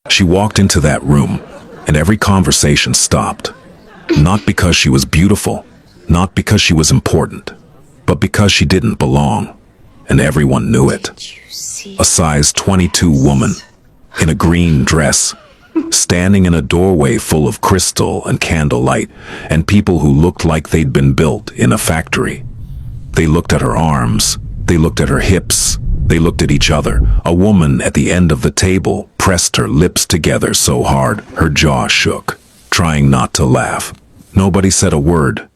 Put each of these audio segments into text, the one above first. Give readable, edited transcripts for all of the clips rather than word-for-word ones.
She walked into that room, and every conversation stopped. Not because she was beautiful, not because she was important, but because she didn't belong, and everyone knew it. A size 22 woman, in a green dress, standing in a doorway full of crystal and candlelight, and people who looked like they'd been built in a factory. They looked at her arms, they looked at her hips, they looked at each other. A woman at the end of the table pressed her lips together so hard her jaw shook, trying not to laugh. Nobody said a word.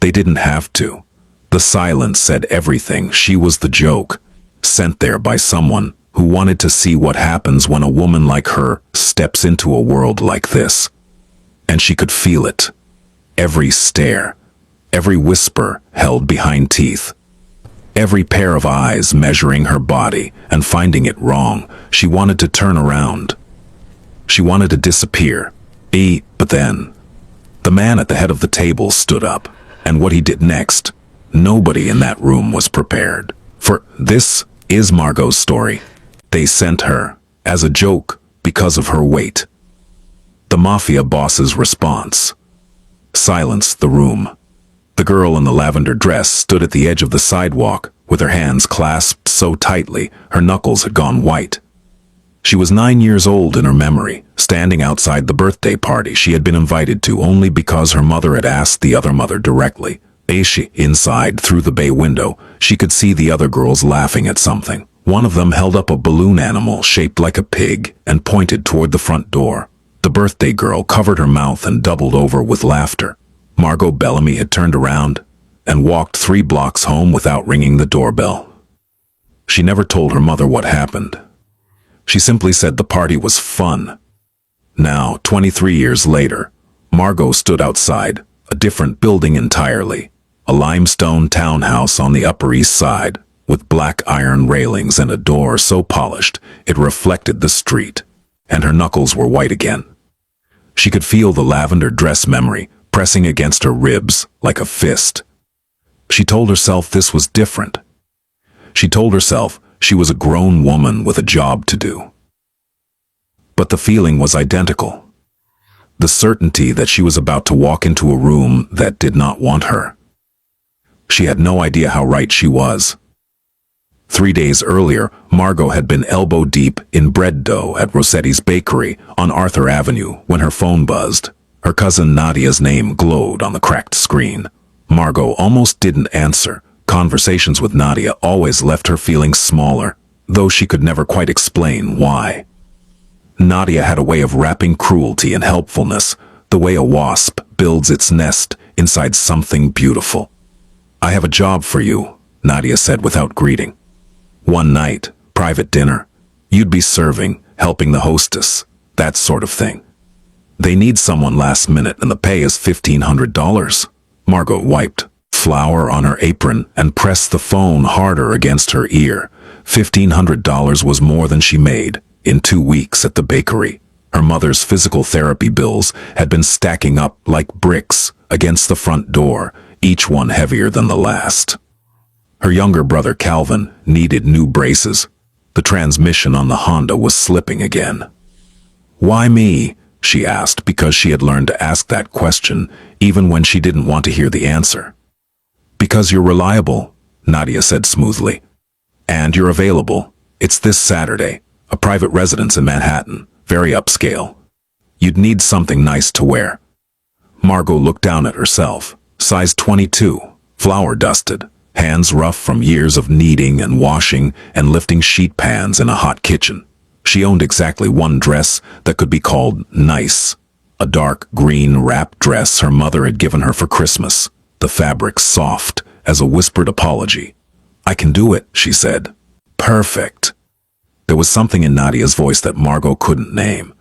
They didn't have to. The silence said everything. She was the joke, sent there by someone who wanted to see what happens when a woman like her steps into a world like this. And she could feel it. Every stare, every whisper held behind teeth, every pair of eyes measuring her body and finding it wrong. She wanted to turn around. She wanted to disappear. But then, the man at the head of the table stood up, and what he did next, nobody in that room was prepared for. This is Margot's story. They sent her as a joke because of her weight. The Mafia Boss's response. Silence the room. The girl in the lavender dress stood at the edge of the sidewalk with her hands clasped so tightly her knuckles had gone white. She was 9 years old in her memory, standing outside the birthday party she had been invited to only because her mother had asked the other mother directly. Inside, through the bay window, she could see the other girls laughing at something. One of them held up a balloon animal shaped like a pig and pointed toward the front door. The birthday girl covered her mouth and doubled over with laughter. Margot Bellamy had turned around and walked 3 blocks home without ringing the doorbell. She never told her mother what happened. She simply said the party was fun. Now, 23 years later, Margot stood outside, a different building entirely, a limestone townhouse on the Upper East Side, with black iron railings and a door so polished it reflected the street, and her knuckles were white again. She could feel the lavender dress memory pressing against her ribs like a fist. She told herself this was different. She told herself she was a grown woman with a job to do. But the feeling was identical. The certainty that she was about to walk into a room that did not want her. She had no idea how right she was. 3 days earlier, Margot had been elbow-deep in bread dough at Rossetti's Bakery on Arthur Avenue when her phone buzzed. Her cousin Nadia's name glowed on the cracked screen. Margot almost didn't answer. Conversations with Nadia always left her feeling smaller, though she could never quite explain why. Nadia had a way of wrapping cruelty in helpfulness, the way a wasp builds its nest inside something beautiful. "I have a job for you," Nadia said without greeting. "One night, private dinner. You'd be serving, helping the hostess, that sort of thing. They need someone last minute and the pay is $1,500. Margot wiped flour on her apron and pressed the phone harder against her ear. $1,500 was more than she made in 2 weeks at the bakery. Her mother's physical therapy bills had been stacking up like bricks against the front door, each one heavier than the last. Her younger brother Calvin needed new braces. The transmission on the Honda was slipping again. "Why me?" she asked, because she had learned to ask that question even when she didn't want to hear the answer. "Because you're reliable," Nadia said smoothly. "And you're available. It's this Saturday, a private residence in Manhattan, very upscale. You'd need something nice to wear." Margot looked down at herself. Size 22, flour-dusted, hands rough from years of kneading and washing and lifting sheet pans in a hot kitchen. She owned exactly one dress that could be called nice. A dark green wrap dress her mother had given her for Christmas, the fabric soft as a whispered apology. "I can do it," she said. "Perfect." There was something in Nadia's voice that Margot couldn't name,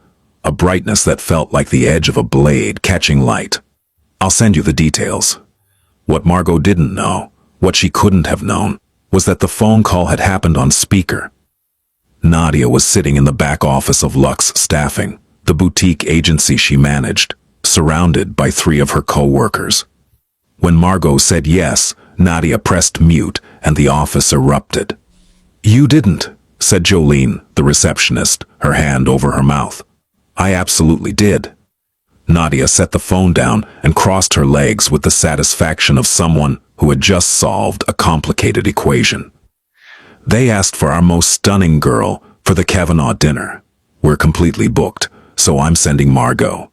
a brightness that felt like the edge of a blade catching light. "I'll send you the details." What Margot didn't know, what she couldn't have known, was that the phone call had happened on speaker. Nadia was sitting in the back office of Lux Staffing, the boutique agency she managed, surrounded by 3 of her co-workers. When Margot said yes, Nadia pressed mute and the office erupted. "You didn't," said Jolene, the receptionist, her hand over her mouth. I absolutely did. Nadia set the phone down and crossed her legs with the satisfaction of someone who had just solved a complicated equation. They asked for our most stunning girl for the Kavanaugh dinner. We're completely booked, so I'm sending Margot.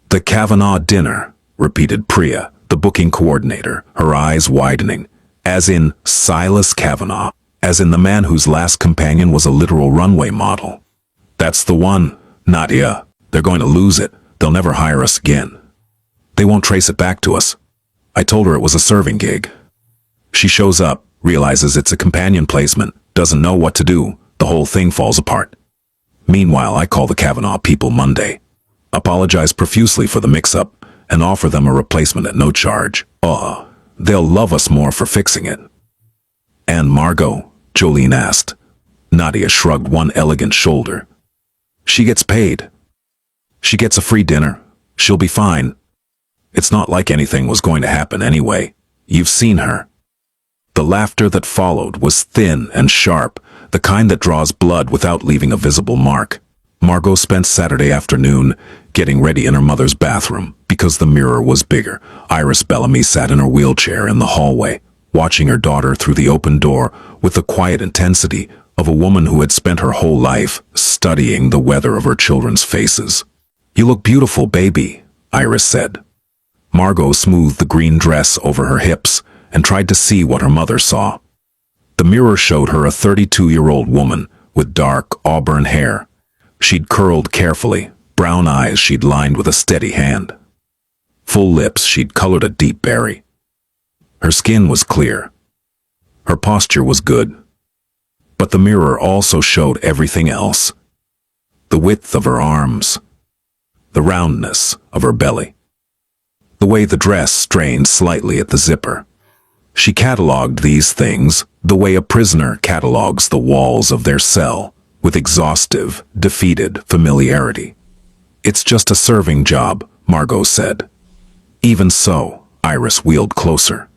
The Kavanaugh dinner, repeated Priya, the booking coordinator, her eyes widening. As in Silas Kavanaugh, as in the man whose last companion was a literal runway model. That's the one, Nadia. They're going to lose it. They'll never hire us again. They won't trace it back to us. I told her it was a serving gig. She shows up, realizes it's a companion placement, doesn't know what to do. The whole thing falls apart. Meanwhile, I call the Kavanaugh people Monday, apologize profusely for the mix-up, and offer them a replacement at no charge. They'll love us more for fixing it. And Margot? Jolene asked. Nadia shrugged one elegant shoulder. She gets paid. She gets a free dinner. She'll be fine. It's not like anything was going to happen anyway. You've seen her. The laughter that followed was thin and sharp, the kind that draws blood without leaving a visible mark. Margot spent Saturday afternoon getting ready in her mother's bathroom because the mirror was bigger. Iris Bellamy sat in her wheelchair in the hallway, watching her daughter through the open door with the quiet intensity of a woman who had spent her whole life studying the weather of her children's faces. "You look beautiful, baby," Iris said. Margot smoothed the green dress over her hips and tried to see what her mother saw. The mirror showed her a 32-year-old woman with dark auburn hair. She'd curled carefully, brown eyes she'd lined with a steady hand. Full lips she'd colored a deep berry. Her skin was clear. Her posture was good. But the mirror also showed everything else. The width of her arms. The roundness of her belly. The way the dress strained slightly at the zipper. She catalogued these things the way a prisoner catalogues the walls of their cell, with exhaustive, defeated familiarity. "It's just a serving job," Margot said. Even so, Iris wheeled closer.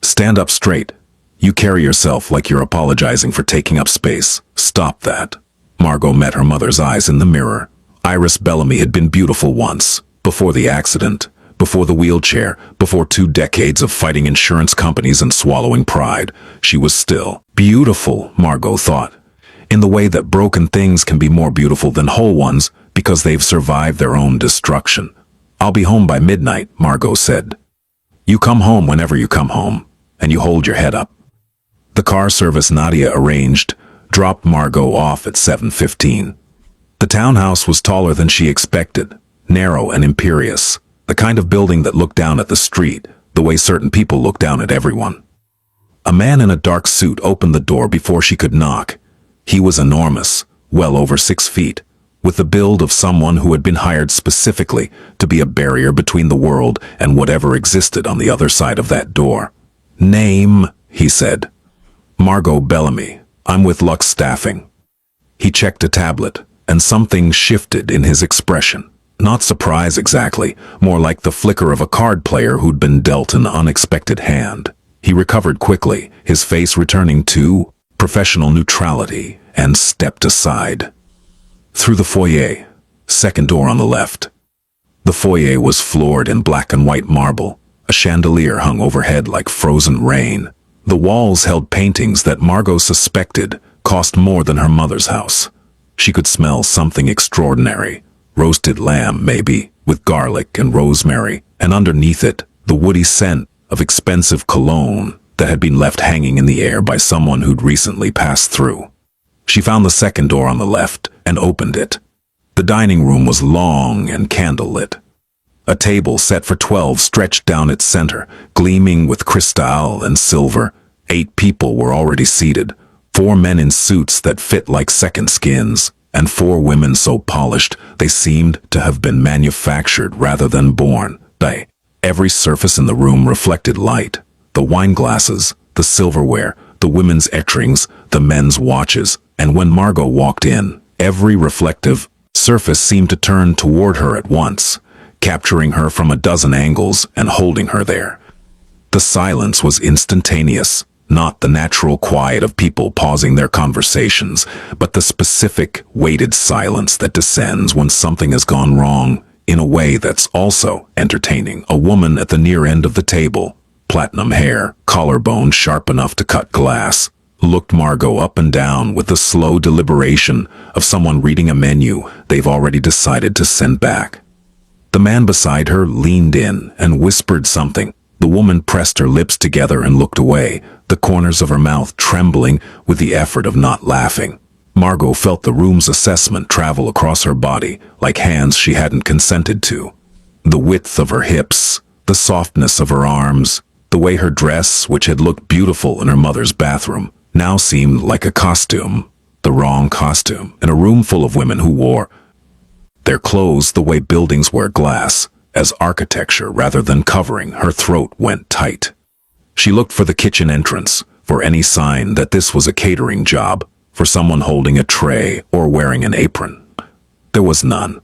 "Stand up straight. You carry yourself like you're apologizing for taking up space. Stop that." Margot met her mother's eyes in the mirror. Iris Bellamy had been beautiful once, before the accident, before the wheelchair, before 2 decades of fighting insurance companies and swallowing pride. She was still beautiful, Margot thought, in the way that broken things can be more beautiful than whole ones because they've survived their own destruction. "I'll be home by midnight," Margot said. "You come home whenever you come home, and you hold your head up." The car service Nadia arranged dropped Margot off at 7:15. The townhouse was taller than she expected, narrow and imperious, the kind of building that looked down at the street, the way certain people look down at everyone. A man in a dark suit opened the door before she could knock. He was enormous, well over 6 feet, with the build of someone who had been hired specifically to be a barrier between the world and whatever existed on the other side of that door. "Name," he said. "Margot Bellamy. I'm with Lux Staffing." He checked a tablet, and something shifted in his expression. Not surprise exactly, more like the flicker of a card player who'd been dealt an unexpected hand. He recovered quickly, his face returning to professional neutrality, and stepped aside. Through the foyer, second door on the left. The foyer was floored in black and white marble. A chandelier hung overhead like frozen rain. The walls held paintings that Margot suspected cost more than her mother's house. She could smell something extraordinary. Roasted lamb, maybe, with garlic and rosemary, and underneath it, the woody scent of expensive cologne that had been left hanging in the air by someone who'd recently passed through. She found the second door on the left and opened it. The dining room was long and candlelit. A table set for 12 stretched down its center, gleaming with crystal and silver. 8 people were already seated, 4 men in suits that fit like second skins, and 4 women so polished they seemed to have been manufactured rather than born. Every surface in the room reflected light. The wine glasses, the silverware, the women's etchings, the men's watches, and when Margot walked in, every reflective surface seemed to turn toward her at once, capturing her from a dozen angles and holding her there. The silence was instantaneous. Not the natural quiet of people pausing their conversations, but the specific, weighted silence that descends when something has gone wrong, in a way that's also entertaining. A woman at the near end of the table, platinum hair, collarbone sharp enough to cut glass, looked Margot up and down with the slow deliberation of someone reading a menu they've already decided to send back. The man beside her leaned in and whispered something. The woman pressed her lips together and looked away, the corners of her mouth trembling with the effort of not laughing. Margot felt the room's assessment travel across her body like hands she hadn't consented to. The width of her hips, the softness of her arms, the way her dress, which had looked beautiful in her mother's bathroom, now seemed like a costume, the wrong costume, in a room full of women who wore their clothes the way buildings wear glass, as architecture rather than covering. Her throat went tight. She looked for the kitchen entrance, for any sign that this was a catering job, for someone holding a tray or wearing an apron. There was none.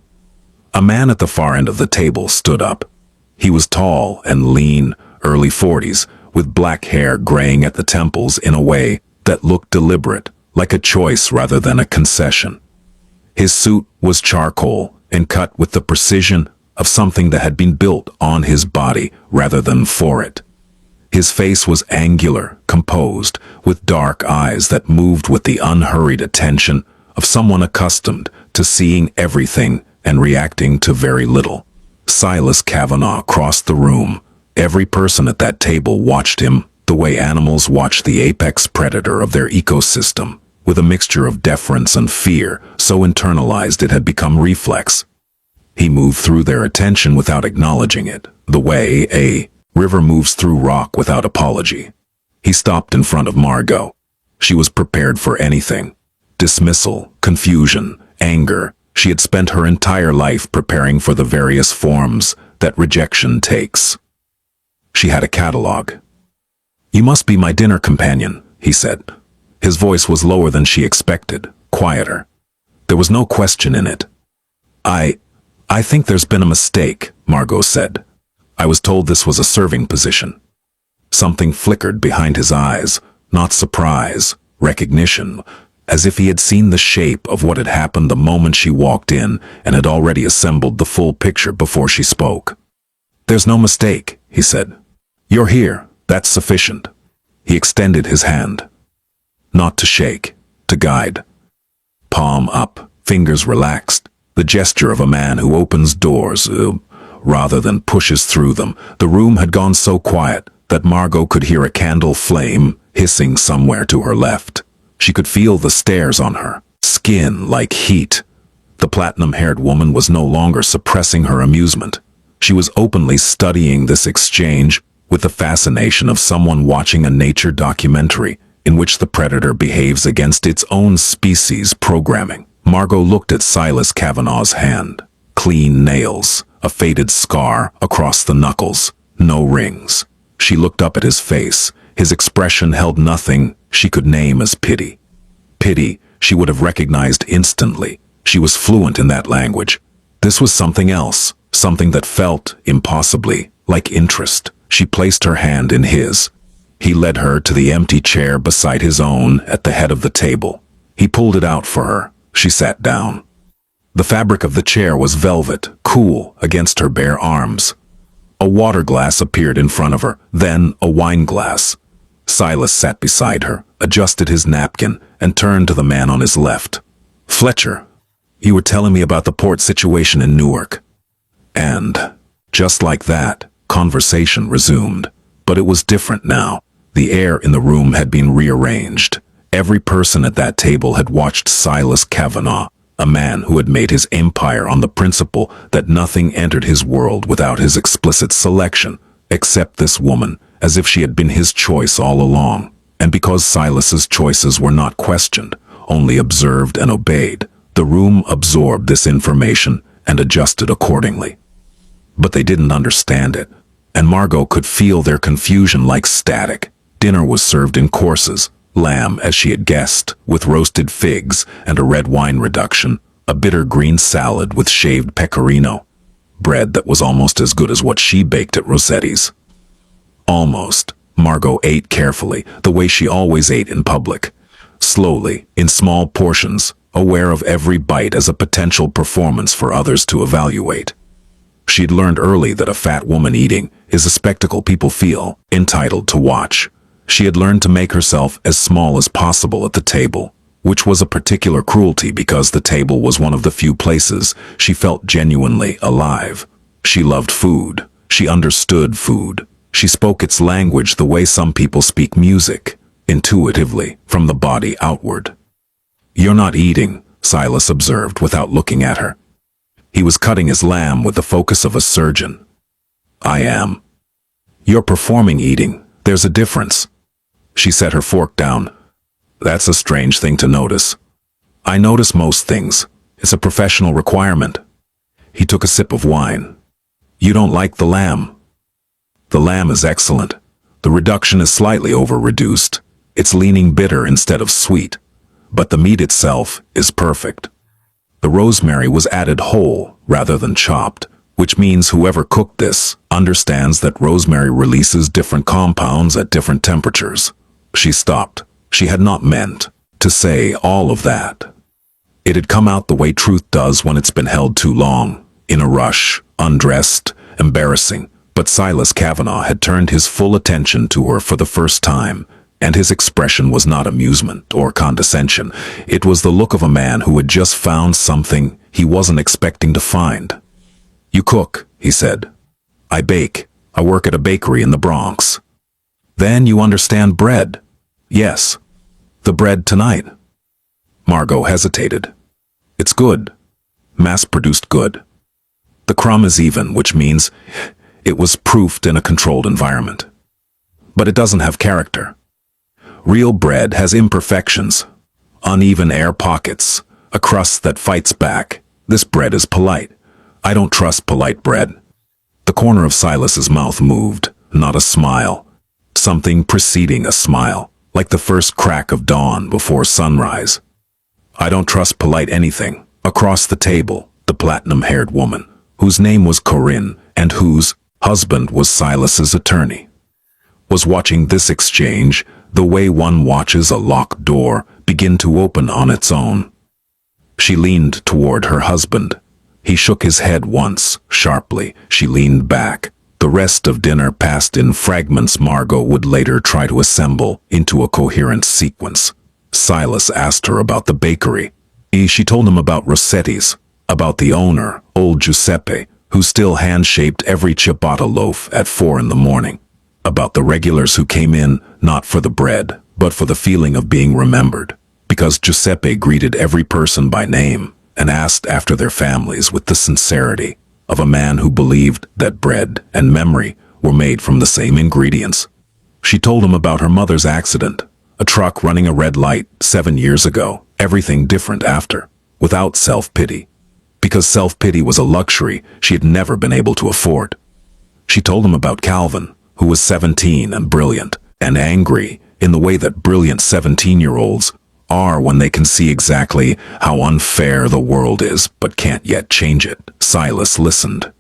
A man at the far end of the table stood up. He was tall and lean, early 40s, with black hair graying at the temples in a way that looked deliberate, like a choice rather than a concession. His suit was charcoal and cut with the precision of something that had been built on his body rather than for it. His face was angular, composed, with dark eyes that moved with the unhurried attention of someone accustomed to seeing everything and reacting to very little. Silas Kavanaugh crossed the room. Every person at that table watched him the way animals watch the apex predator of their ecosystem, with a mixture of deference and fear, so internalized it had become reflex. He moved through their attention without acknowledging it, the way a river moves through rock without apology. He stopped in front of Margot. She was prepared for anything. Dismissal, confusion, anger. She had spent her entire life preparing for the various forms that rejection takes. She had a catalog. "You must be my dinner companion," he said. His voice was lower than she expected, quieter. There was no question in it. I think there's been a mistake," Margot said. "I was told this was a serving position." Something flickered behind his eyes, not surprise, recognition, as if he had seen the shape of what had happened the moment she walked in and had already assembled the full picture before she spoke. "There's no mistake," he said. "You're here, that's sufficient." He extended his hand. Not to shake, to guide. Palm up, fingers relaxed, the gesture of a man who opens doors, rather than pushes through them. The room had gone so quiet that Margot could hear a candle flame hissing somewhere to her left. She could feel the stares on her, skin like heat. The platinum-haired woman was no longer suppressing her amusement. She was openly studying this exchange with the fascination of someone watching a nature documentary in which the predator behaves against its own species programming. Margot looked at Silas Kavanaugh's hand. Clean nails, a faded scar across the knuckles, no rings. She looked up at his face. His expression held nothing she could name as pity. Pity she would have recognized instantly. She was fluent in that language. This was something else, something that felt, impossibly, like interest. She placed her hand in his. He led her to the empty chair beside his own at the head of the table. He pulled it out for her. She sat down. The fabric of the chair was velvet, cool against her bare arms. A water glass appeared in front of her, then a wine glass. Silas sat beside her, adjusted his napkin, and turned to the man on his left. "Fletcher, you were telling me about the port situation in Newark." And, just like that, conversation resumed. But it was different now. The air in the room had been rearranged. Every person at that table had watched Silas Kavanaugh, a man who had made his empire on the principle that nothing entered his world without his explicit selection, except this woman, as if she had been his choice all along. And because Silas's choices were not questioned, only observed and obeyed, the room absorbed this information and adjusted accordingly. But they didn't understand it, and Margot could feel their confusion like static. Dinner was served in courses. Lamb, as she had guessed, with roasted figs and a red wine reduction, a bitter green salad with shaved pecorino, bread that was almost as good as what she baked at Rossetti's. Almost. Margot ate carefully, the way she always ate in public. Slowly, in small portions, aware of every bite as a potential performance for others to evaluate. She'd learned early that a fat woman eating is a spectacle people feel entitled to watch. She had learned to make herself as small as possible at the table, which was a particular cruelty because the table was one of the few places she felt genuinely alive. She loved food. She understood food. She spoke its language the way some people speak music, intuitively, from the body outward. "You're not eating," Silas observed without looking at her. He was cutting his lamb with the focus of a surgeon. "I am." "You're performing eating. There's a difference." She set her fork down. "That's a strange thing to notice." "I notice most things. It's a professional requirement." He took a sip of wine. "You don't like the lamb?" "The lamb is excellent. The reduction is slightly over-reduced. It's leaning bitter instead of sweet. But the meat itself is perfect." The rosemary was added whole rather than chopped, which means whoever cooked this understands that rosemary releases different compounds at different temperatures. She stopped. She had not meant to say all of that. It had come out the way truth does when it's been held too long, in a rush, undressed, embarrassing. But Silas Kavanaugh had turned his full attention to her for the first time, and his expression was not amusement or condescension. It was the look of a man who had just found something he wasn't expecting to find. "You cook," he said. "I bake. I work at a bakery in the Bronx." "Then you understand bread?" "Yes." "The bread tonight?" Margot hesitated. "It's good. Mass-produced good. The crumb is even, which means it was proofed in a controlled environment. But it doesn't have character. Real bread has imperfections, uneven air pockets, a crust that fights back. This bread is polite. I don't trust polite bread." The corner of Silas's mouth moved, not a smile. Something preceding a smile, like the first crack of dawn before sunrise. "I don't trust polite anything." Across the table, the platinum-haired woman, whose name was Corinne and whose husband was Silas's attorney, was watching this exchange the way one watches a locked door begin to open on its own. She leaned toward her husband. He shook his head once, sharply. She leaned back. The rest of dinner passed in fragments Margot would later try to assemble into a coherent sequence. Silas asked her about the bakery. She told him about Rossetti's, about the owner, old Giuseppe, who still hand-shaped every ciabatta loaf at 4 in the morning, about the regulars who came in not for the bread, but for the feeling of being remembered, because Giuseppe greeted every person by name and asked after their families with the sincerity of a man who believed that bread and memory were made from the same ingredients. She told him about her mother's accident, a truck running a red light 7 years ago, everything different after, without self-pity, because self-pity was a luxury she had never been able to afford. She told him about Calvin, who was 17 and brilliant, and angry in the way that brilliant 17-year-olds are when they can see exactly how unfair the world is but can't yet change it. Silas listened.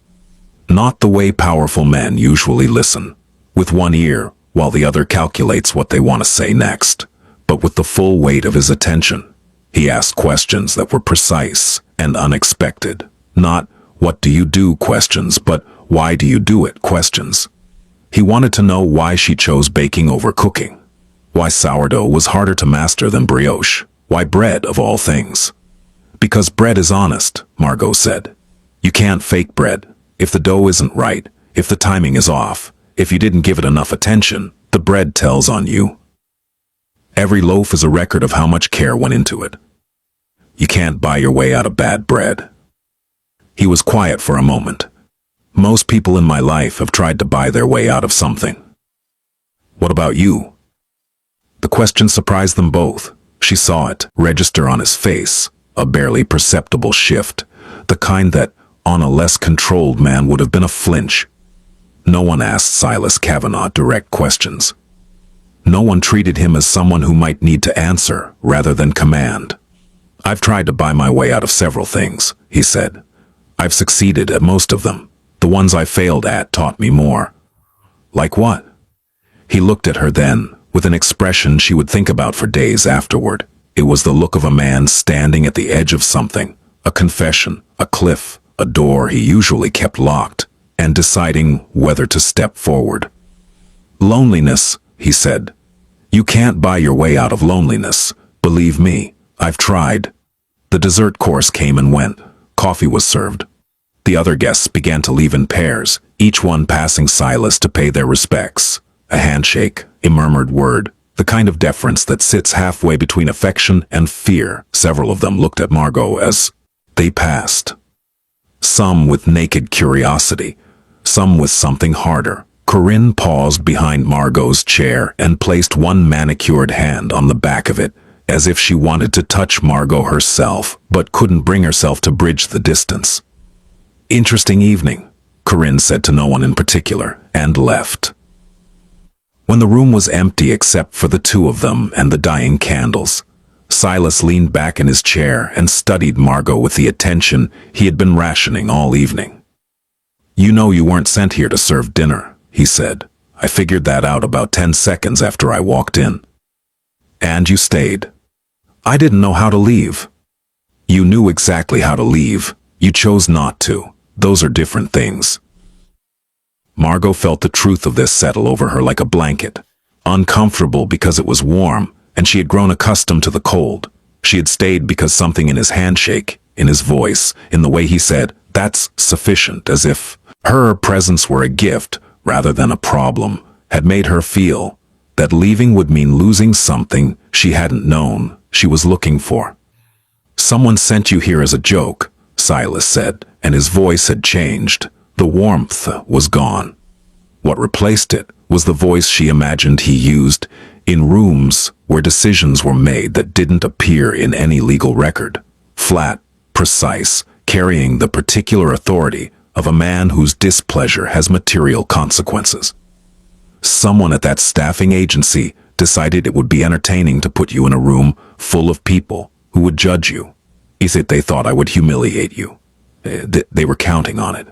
Not the way powerful men usually listen, with one ear while the other calculates what they want to say next, but with the full weight of his attention. He asked questions that were precise and unexpected. Not "what do you do" questions, but "why do you do it" questions. He wanted to know why she chose baking over cooking, why sourdough was harder to master than brioche, why bread of all things. "Because bread is honest," Margot said. "You can't fake bread. If the dough isn't right, if the timing is off, if you didn't give it enough attention, the bread tells on you. Every loaf is a record of how much care went into it. You can't buy your way out of bad bread." He was quiet for a moment. "Most people in my life have tried to buy their way out of something." "What about you?" The question surprised them both. She saw it register on his face, a barely perceptible shift, the kind that, on a less controlled man, would have been a flinch. No one asked Silas Kavanaugh direct questions. No one treated him as someone who might need to answer rather than command. "I've tried to buy my way out of several things," he said. "I've succeeded at most of them. The ones I failed at taught me more." "Like what?" He looked at her then, with an expression she would think about for days afterward. It was the look of a man standing at the edge of something, a confession, a cliff, a door he usually kept locked, and deciding whether to step forward. "Loneliness," he said. "You can't buy your way out of loneliness. Believe me, I've tried." The dessert course came and went. Coffee was served. The other guests began to leave in pairs, each one passing Silas to pay their respects. A handshake, a murmured word, the kind of deference that sits halfway between affection and fear. Several of them looked at Margot as they passed. Some with naked curiosity, some with something harder. Corinne paused behind Margot's chair and placed one manicured hand on the back of it, as if she wanted to touch Margot herself, but couldn't bring herself to bridge the distance. "Interesting evening," Corinne said to no one in particular, and left. When the room was empty except for the two of them and the dying candles, Silas leaned back in his chair and studied Margot with the attention he had been rationing all evening. "You know you weren't sent here to serve dinner," he said. "I figured that out about 10 seconds after I walked in." "And you stayed." "I didn't know how to leave." "You knew exactly how to leave. You chose not to. Those are different things." Margot felt the truth of this settle over her like a blanket. Uncomfortable because it was warm, and she had grown accustomed to the cold. She had stayed because something in his handshake, in his voice, in the way he said, "That's sufficient," as if her presence were a gift rather than a problem, had made her feel that leaving would mean losing something she hadn't known she was looking for. "Someone sent you here as a joke," Silas said, and his voice had changed. The warmth was gone. What replaced it was the voice she imagined he used in rooms where decisions were made that didn't appear in any legal record. Flat, precise, carrying the particular authority of a man whose displeasure has material consequences. Someone at that staffing agency decided it would be entertaining to put you in a room full of people who would judge you. They thought I would humiliate you. They were counting on it.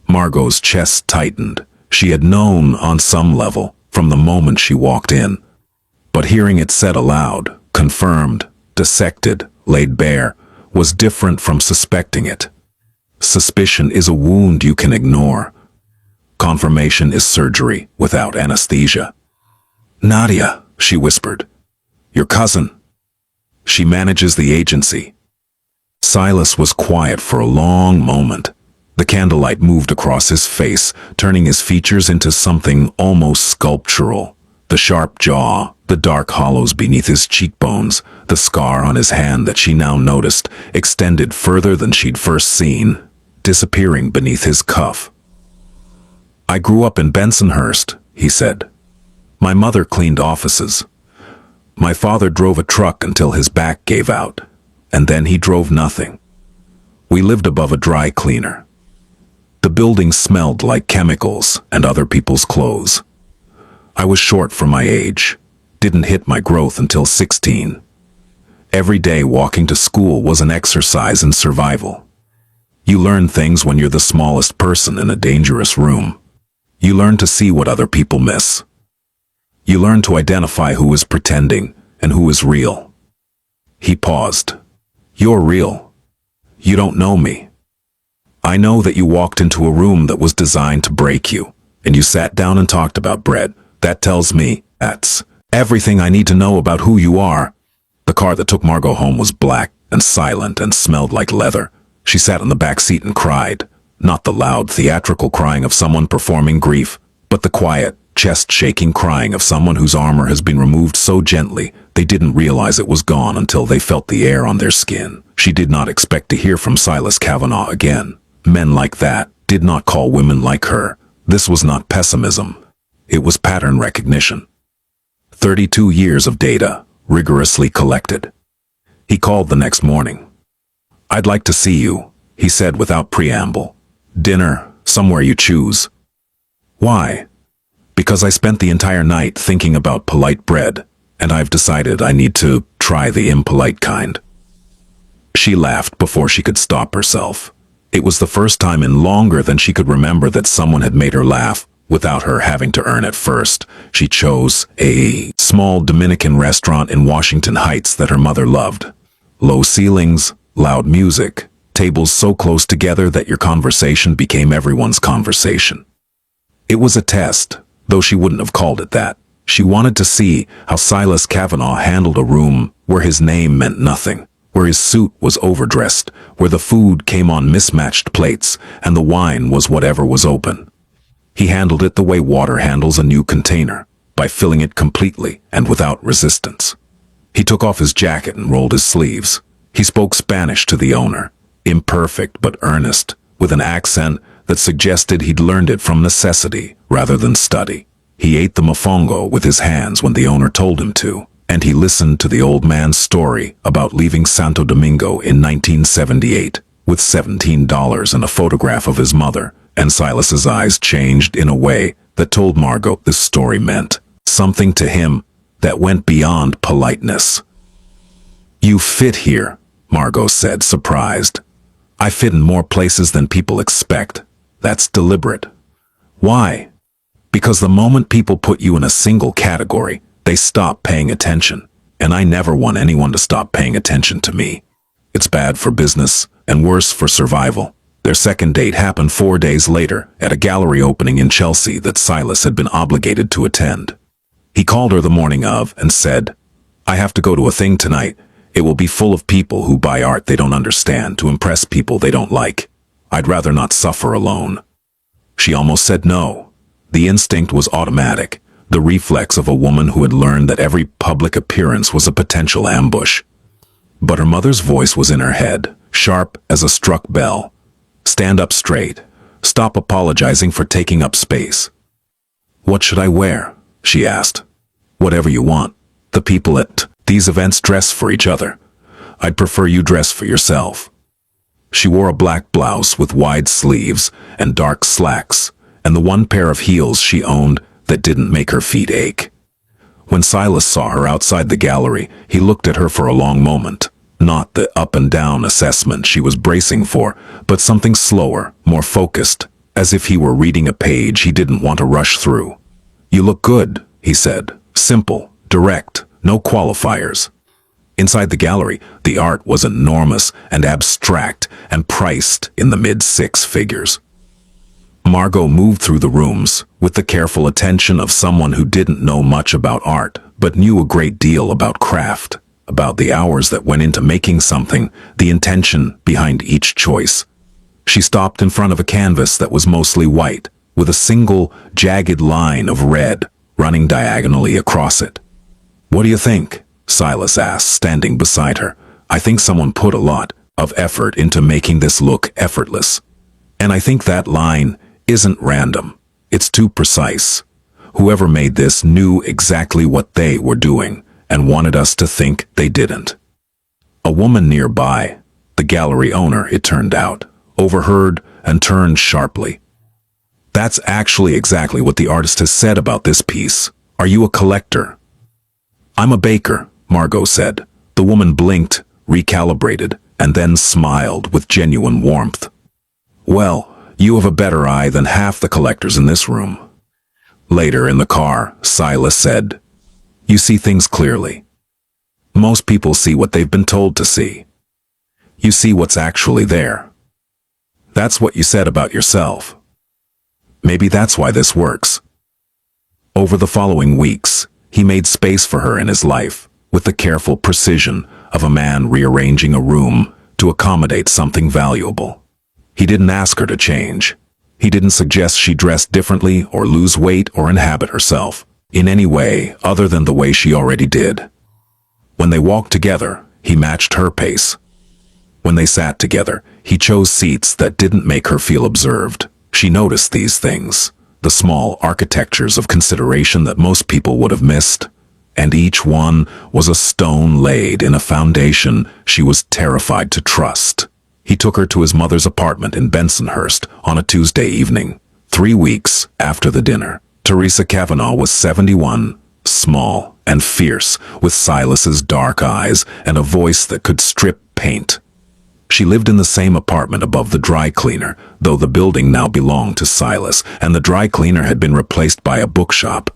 Margot's chest tightened. She had known on some level from the moment she walked in. But hearing it said aloud, confirmed, dissected, laid bare, was different from suspecting it. Suspicion is a wound you can ignore. Confirmation is surgery without anesthesia. "Nadia," she whispered. "Your cousin. She manages the agency." Silas was quiet for a long moment. The candlelight moved across his face, turning his features into something almost sculptural. The sharp jaw, the dark hollows beneath his cheekbones, the scar on his hand that she now noticed extended further than she'd first seen, disappearing beneath his cuff. "I grew up in Bensonhurst," he said. "My mother cleaned offices. My father drove a truck until his back gave out, and then he drove nothing. We lived above a dry cleaner. The building smelled like chemicals and other people's clothes. I was short for my age, didn't hit my growth until 16. Every day walking to school was an exercise in survival. You learn things when you're the smallest person in a dangerous room. You learn to see what other people miss. You learn to identify who is pretending and who is real." He paused. "You're real. You don't know me. I know that you walked into a room that was designed to break you, and you sat down and talked about bread. That tells me that's everything I need to know about who you are." The car that took Margot home was black and silent and smelled like leather. She sat in the back seat and cried, not the loud, theatrical crying of someone performing grief, but the quiet, chest-shaking crying of someone whose armor has been removed so gently they didn't realize it was gone until they felt the air on their skin. She did not expect to hear from Silas Kavanaugh again. Men like that did not call women like her. This was not pessimism. It was pattern recognition. 32 years of data, rigorously collected. He called the next morning. "I'd like to see you," he said without preamble. "Dinner, somewhere you choose." "Why?" "Because I spent the entire night thinking about polite bread, and I've decided I need to try the impolite kind." She laughed before she could stop herself. It was the first time in longer than she could remember that someone had made her laugh, without her having to earn it first. She chose a small Dominican restaurant in Washington Heights that her mother loved. Low ceilings, loud music, tables so close together that your conversation became everyone's conversation. It was a test, though she wouldn't have called it that. She wanted to see how Silas Kavanaugh handled a room where his name meant nothing, where his suit was overdressed, where the food came on mismatched plates, and the wine was whatever was open. He handled it the way water handles a new container, by filling it completely and without resistance. He took off his jacket and rolled his sleeves. He spoke Spanish to the owner, imperfect but earnest, with an accent that suggested he'd learned it from necessity rather than study. He ate the mofongo with his hands when the owner told him to, and he listened to the old man's story about leaving Santo Domingo in 1978 with $17 and a photograph of his mother, and Silas's eyes changed in a way that told Margot this story meant something to him that went beyond politeness. "You fit here," Margot said, surprised. "I fit in more places than people expect. That's deliberate." "Why?" "Because the moment people put you in a single category, they stop paying attention, and I never want anyone to stop paying attention to me. It's bad for business and worse for survival." Their second date happened 4 days later at a gallery opening in Chelsea that Silas had been obligated to attend. He called her the morning of and said, "I have to go to a thing tonight. It will be full of people who buy art they don't understand to impress people they don't like. I'd rather not suffer alone." She almost said no. The instinct was automatic, the reflex of a woman who had learned that every public appearance was a potential ambush. But her mother's voice was in her head, sharp as a struck bell. "Stand up straight. Stop apologizing for taking up space." "What should I wear?" she asked. "Whatever you want. The people at these events dress for each other. I'd prefer you dress for yourself." She wore a black blouse with wide sleeves and dark slacks, and the one pair of heels she owned that didn't make her feet ache. When Silas saw her outside the gallery, he looked at her for a long moment. Not the up-and-down assessment she was bracing for, but something slower, more focused, as if he were reading a page he didn't want to rush through. "You look good," he said. Simple, direct, no qualifiers. Inside the gallery, the art was enormous and abstract and priced in the mid-six figures. Margot moved through the rooms with the careful attention of someone who didn't know much about art, but knew a great deal about craft, about the hours that went into making something, the intention behind each choice. She stopped in front of a canvas that was mostly white, with a single, jagged line of red running diagonally across it. "What do you think?" Silas asked, standing beside her. "I think someone put a lot of effort into making this look effortless. And I think that line isn't random. It's too precise. Whoever made this knew exactly what they were doing and wanted us to think they didn't." A woman nearby, the gallery owner, it turned out, overheard and turned sharply. "That's actually exactly what the artist has said about this piece. Are you a collector?" "I'm a baker," Margot said. The woman blinked, recalibrated, and then smiled with genuine warmth. "Well, you have a better eye than half the collectors in this room." Later in the car, Silas said, "You see things clearly. Most people see what they've been told to see. You see what's actually there. That's what you said about yourself. Maybe that's why this works." Over the following weeks, he made space for her in his life, with the careful precision of a man rearranging a room to accommodate something valuable. He didn't ask her to change. He didn't suggest she dress differently or lose weight or inhabit herself in any way other than the way she already did. When they walked together, he matched her pace. When they sat together, he chose seats that didn't make her feel observed. She noticed these things, the small architectures of consideration that most people would have missed, and each one was a stone laid in a foundation she was terrified to trust. He took her to his mother's apartment in Bensonhurst on a Tuesday evening, 3 weeks after the dinner. Teresa Kavanaugh was 71, small and fierce, with Silas's dark eyes and a voice that could strip paint. She lived in the same apartment above the dry cleaner, though the building now belonged to Silas, and the dry cleaner had been replaced by a bookshop.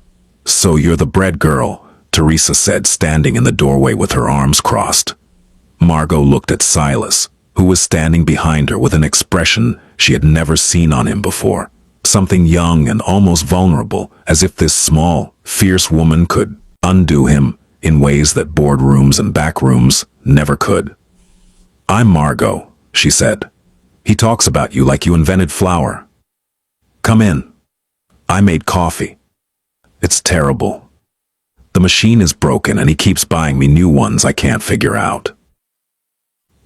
"So you're the bread girl," Teresa said, standing in the doorway with her arms crossed. Margot looked at Silas, who was standing behind her with an expression she had never seen on him before. Something young and almost vulnerable, as if this small, fierce woman could undo him in ways that boardrooms and back rooms never could. "I'm Margot," she said. "He talks about you like you invented flour. Come in. I made coffee. It's terrible. The machine is broken and he keeps buying me new ones I can't figure out."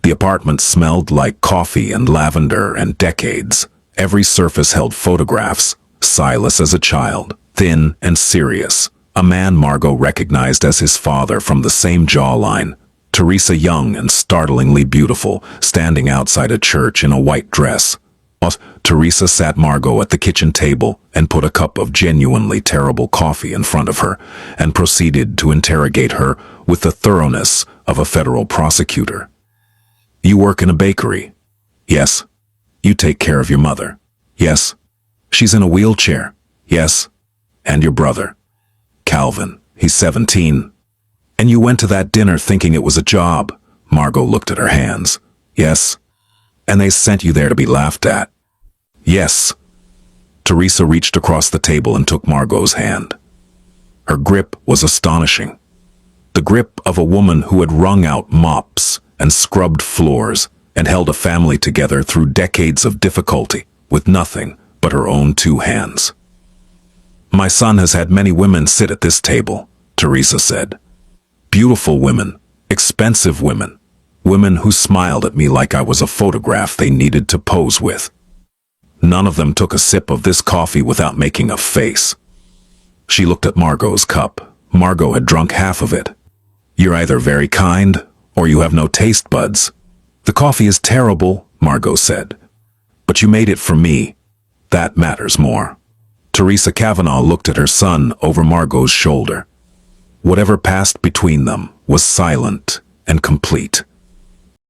The apartment smelled like coffee and lavender and decades. Every surface held photographs. Silas as a child, thin and serious. A man Margot recognized as his father from the same jawline. Teresa young and startlingly beautiful, standing outside a church in a white dress. Teresa sat Margot at the kitchen table and put a cup of genuinely terrible coffee in front of her and proceeded to interrogate her with the thoroughness of a federal prosecutor. "You work in a bakery?" "Yes." "You take care of your mother?" "Yes." "She's in a wheelchair?" "Yes." "And your brother?" "Calvin. He's 17. "And you went to that dinner thinking it was a job?" Margot looked at her hands. "Yes." "And they sent you there to be laughed at?" "Yes." Teresa reached across the table and took Margot's hand. Her grip was astonishing. The grip of a woman who had wrung out mops and scrubbed floors and held a family together through decades of difficulty with nothing but her own two hands. "My son has had many women sit at this table," Teresa said. "Beautiful women, expensive women, women who smiled at me like I was a photograph they needed to pose with. None of them took a sip of this coffee without making a face." She looked at Margot's cup. Margot had drunk half of it. "You're either very kind, or you have no taste buds." "The coffee is terrible," Margot said. "But you made it for me. That matters more." Teresa Kavanaugh looked at her son over Margot's shoulder. Whatever passed between them was silent and complete.